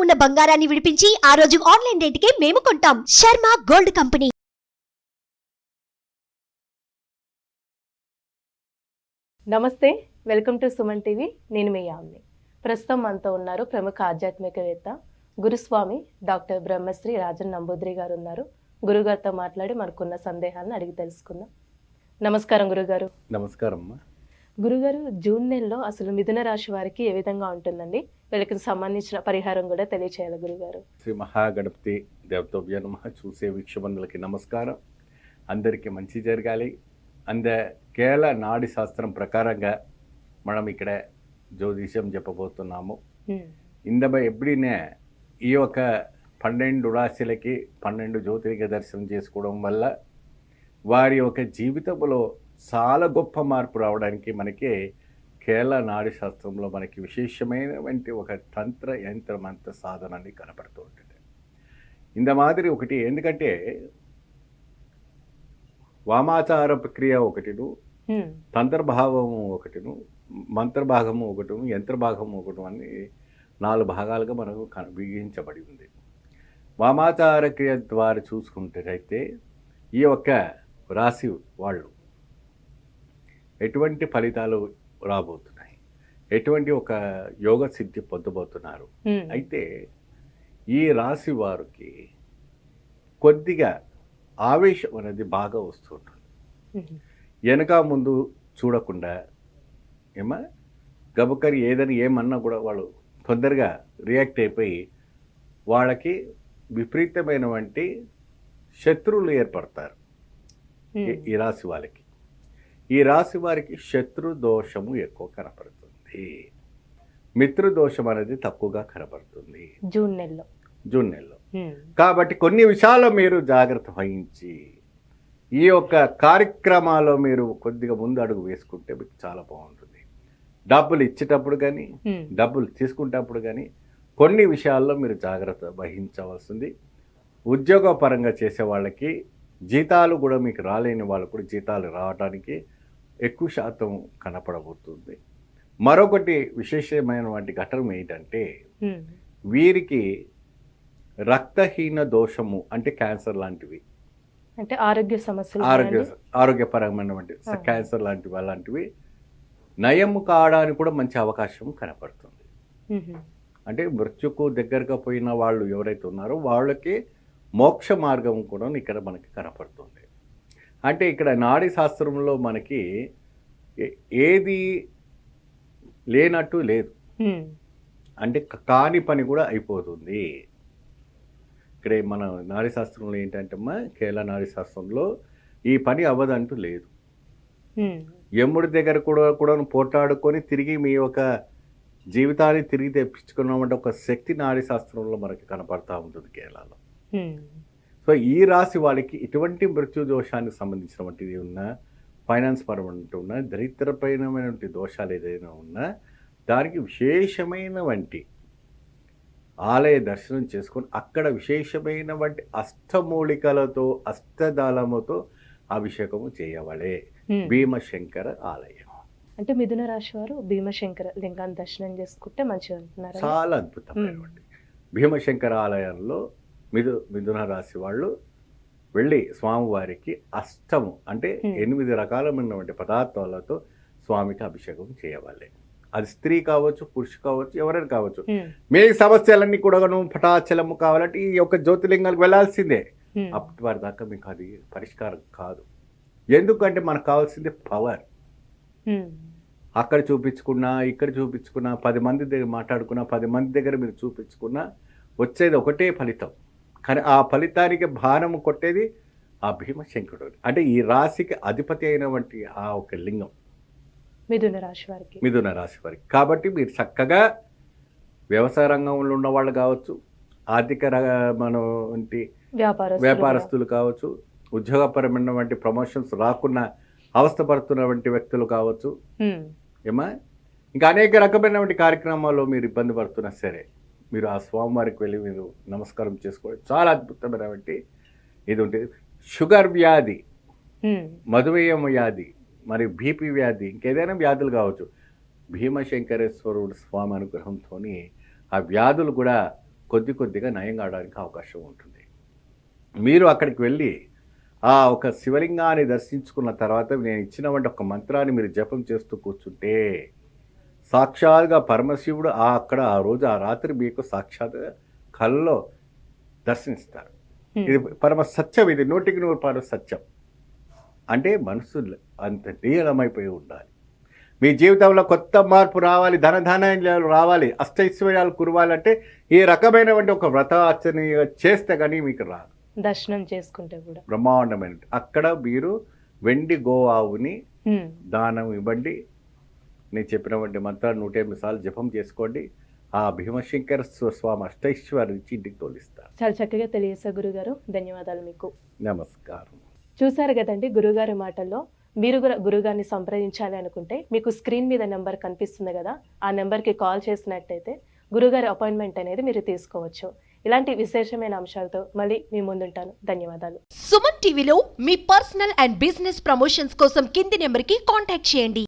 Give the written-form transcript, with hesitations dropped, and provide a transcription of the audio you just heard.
ఉన్న బంగారాన్ని విడిపించి ఆ రోజు ఆన్లైన్ రేటుకే మేము కొంటాం. Sharma gold company. నమస్తే, వెల్కమ్ టు సుమన్ టీవీ. నేను మీ యామ్ని. ప్రస్తుతం మనతో ఉన్నారు ప్రముఖ ఆధ్యాత్మికవేత్త గురుస్వామి డాక్టర్ బ్రహ్మశ్రీ రాజన్ నంబూద్రి గారు ఉన్నారు. గురుగారితో మాట్లాడి మనకున్న సందేహాలను అడిగి తెలుసుకుందాం. నమస్కారం గురుగారు. నమస్కారం. గురుగారు, జూన్ నెలలో అసలు మిథున రాశి వారికి ఏ విధంగా ఉంటుందండి? వీళ్ళకి సంబంధించిన పరిహారం కూడా తెలియచేయాలి గురుగారు. శ్రీ మహాగణపతి దేవతోభ్య నమః. చూసే వీక్షబంధులకి నమస్కారం. అందరికీ మంచి జరగాలి. కేల నాడి శాస్త్రం ప్రకారంగా మనం ఇక్కడ జ్యోతిష్యం చెప్పబోతున్నాము. ఎప్పుడైనా ఈ యొక్క 12 రాశులకి 12 జ్యోతిర్లింగ దర్శనం చేసుకోవడం వల్ల వారి యొక్క జీవితంలో చాలా గొప్ప మార్పు రావడానికి మనకి కేరళ నాడి శాస్త్రంలో మనకి విశేషమైనటువంటి ఒక తంత్ర యంత్ర మంత్ర సాధనాన్ని కనపడుతూ ఉంటుంది. ఇంత మాదిరి ఒకటి, ఎందుకంటే వామాచార ప్రక్రియ ఒకటిను, తంత్రభావము ఒకటిను, మంత్రభాగము ఒకటిను, యంత్రభాగము ఒకటి అని 4 భాగాలుగా మనకు విభజించబడి ఉంది. వామాచార క్రియ ద్వారా చూసుకుంటే ఈ యొక్క రాశి వాళ్ళు ఎటువంటి ఫలితాలు రాబోతున్నాయి, ఎటువంటి ఒక యోగ సిద్ధి పొందబోతున్నారు. అయితే ఈ రాశి వారికి కొద్దిగా ఆవేశం అనేది బాగా వస్తుంటుంది. వెనక ముందు చూడకుండా గబుకరి ఏమన్నా కూడా వాళ్ళు తొందరగా రియాక్ట్ అయిపోయి వాళ్ళకి విపరీతమైనటువంటి శత్రువులు ఏర్పడతారు. ఈ రాశి వాళ్ళకి, ఈ రాశి వారికి శత్రు దోషము ఎక్కువ కనపడుతుంది, మిత్రదోషం అనేది తక్కువగా కనపడుతుంది జూన్ నెలలో. కాబట్టి కొన్ని విషయాల్లో మీరు జాగ్రత్త వహించి ఈ యొక్క కార్యక్రమాల్లో మీరు కొద్దిగా ముందు అడుగు వేసుకుంటే మీకు చాలా బాగుంటుంది. డబ్బులు ఇచ్చేటప్పుడు కానీ డబ్బులు తీసుకునేటప్పుడు కానీ కొన్ని విషయాల్లో మీరు జాగ్రత్త వహించవలసింది. ఉద్యోగపరంగా చేసే వాళ్ళకి జీతాలు కూడా మీకు రాలేని వాళ్ళు కూడా జీతాలు రావడానికి ఎక్కువ శాతం కనపడబోతుంది. మరొకటి విశేషమైనటువంటి ఘటన ఏంటంటే వీరికి రక్తహీన దోషము అంటే క్యాన్సర్ లాంటివి, అంటే ఆరోగ్య సమస్యలు, ఆరోగ్యపరమైనటువంటి క్యాన్సర్ అలాంటివి నయము కావడానికి కూడా మంచి అవకాశం కనపడుతుంది. అంటే మృత్యుకు దగ్గరగా పోయిన వాళ్ళు ఎవరైతే ఉన్నారో వాళ్ళకి మోక్ష మార్గం కూడా ఇక్కడ మనకి కనపడుతుంది. అంటే ఇక్కడ నాడీ శాస్త్రంలో మనకి ఏది లేనట్టు లేదు, అంటే కాని పని కూడా అయిపోతుంది. ఇక్కడ మన నాడీ శాస్త్రంలో ఏంటంటే కేరళ నాడీ శాస్త్రంలో ఈ పని అవ్వదంటూ లేదు. యముడి దగ్గర కూడా పోట్లాడుకొని తిరిగి మీ యొక్క జీవితాన్ని తిరిగి తెప్పించుకున్నామంటే ఒక శక్తి నాడీ శాస్త్రంలో మనకి కనపడతా ఉంటుంది కేరళలో. సో ఈ రాశి వాళ్ళకి ఇటువంటి మృత్యు దోషానికి సంబంధించినటువంటిది ఉన్నా, ఫైనాన్స్ పరమైన ఉన్నా, దరిద్రపైనటువంటి దోషాలు ఏదైనా ఉన్నా దానికి విశేషమైనటువంటి ఆలయ దర్శనం చేసుకొని అక్కడ విశేషమైనటువంటి అష్టమూలికలతో అష్టదళముతో అభిషేకము చేయవలే. భీమశంకర ఆలయం అంటే మిథున రాశి వారు భీమశంకర లింగాన్ని దర్శనం చేసుకుంటే మంచిగా ఉంటున్నారు. చాలా అద్భుతమైనటువంటి భీమశంకర ఆలయంలో మిథున రాశి వాళ్ళు వెళ్ళి స్వామివారికి అష్టము అంటే 8 రకాలమైనటువంటి పదార్థాలతో స్వామికి అభిషేకం చేయవాలి. అది స్త్రీ కావచ్చు, పురుషు కావచ్చు, ఎవరైనా కావచ్చు. మీ సమస్యలన్నీ కూడా పటాచలము కావాలంటే ఈ యొక్క జ్యోతిర్లింగాలకు వెళ్ళాల్సిందే. అప్పటి వారి దాకా మీకు అది పరిష్కారం కాదు. ఎందుకంటే మనకు కావాల్సింది పవర్. అక్కడ చూపించుకున్నా, ఇక్కడ చూపించుకున్నా, 10 మంది దగ్గర మాట్లాడుకున్నా, 10 మంది దగ్గర మీరు చూపించుకున్నా వచ్చేది ఒకటే ఫలితం. కానీ ఆ ఫలితానికి భారము కొట్టేది ఆ భీమశంకరుడు. అంటే ఈ రాశికి అధిపతి అయినటువంటి ఆ ఒక లింగం మిథున రాశి వారికి. కాబట్టి మీరు చక్కగా వ్యవసాయ రంగంలో ఉన్న వాళ్ళు కావచ్చు, ఆర్థిక వ్యాపారస్తులు కావచ్చు, ఉద్యోగపరమైనటువంటి ప్రమోషన్స్ రాకున్న అవస్థపడుతున్నటువంటి వ్యక్తులు కావచ్చు, ఇంకా అనేక రకమైనటువంటి కార్యక్రమాల్లో మీరు ఇబ్బంది పడుతున్నా సరే మీరు ఆ స్వామివారికి వెళ్ళి మీరు నమస్కారం చేసుకోవడం చాలా అద్భుతమైనటువంటి ఇది ఉంటుంది. షుగర్ వ్యాధి, మధుమేహం వ్యాధి, మరి బీపీ వ్యాధి, ఇంకేదైనా వ్యాధులు కావచ్చు, భీమశంకరేశ్వరుడు స్వామి అనుగ్రహంతో ఆ వ్యాధులు కూడా కొద్దిగా నయం కావడానికి అవకాశం ఉంటుంది. మీరు అక్కడికి వెళ్ళి ఆ ఒక శివలింగాన్ని దర్శించుకున్న తర్వాత నేను ఇచ్చినటువంటి ఒక మంత్రాన్ని మీరు జపం చేస్తూ కూర్చుంటే సాక్షాత్గా పరమశివుడు అక్కడ ఆ రోజు ఆ రాత్రి మీకు సాక్షాత్ కల్లో దర్శనిస్తారు. ఇది పరమ సత్యం, ఇది 100% సత్యం. అంటే మనసు అంత లీలమైపోయి ఉండాలి. మీ జీవితంలో కొత్త మార్పు రావాలి, ధనధాన్యాలు రావాలి, అష్టైశ్వర్యాలు కురవాలంటే ఈ రకమైనటువంటి ఒక వ్రతాచరణ చేస్తే కానీ మీకు రాదు. దర్శనం చేసుకుంటే కూడా బ్రహ్మాండమైన అక్కడ మీరు వెండి గో ఆవుని దానం ఇవ్వండి. నేను చెప్పినటువంటి మంత్రాలు 108 సార్లు జపం చేసుకోండి. ఆ భీమశంకర స్వామి అష్టైశ్వర్యం నుంచి ఇంటికి తోలిస్తారు. చాలా చక్కగా తెలియజేశారు గురుగారు, ధన్యవాదాలు మీకు. నమస్కారం. చూసారు కదండి గురుగారి మాటల్లో. మీరు కూడా గురుగారిని సంప్రదించాలి అనుకుంటే మీకు స్క్రీన్ మీద నెంబర్ కనిపిస్తుంది కదా, ఆ నెంబర్కి కాల్ చేసినట్టయితే గురుగారి అపాయింట్మెంట్ అనేది మీరు తీసుకోవచ్చు. ఇలాంటి విశేషమైన అంశాలతో మళ్ళీ మీ ముందుంటాను. ధన్యవాదాలు. సుమన్ టీవీలో మీ పర్సనల్ అండ్ బిజినెస్ ప్రమోషన్స్ కోసం కింది నెంబర్కి కాంటాక్ట్ చేయండి.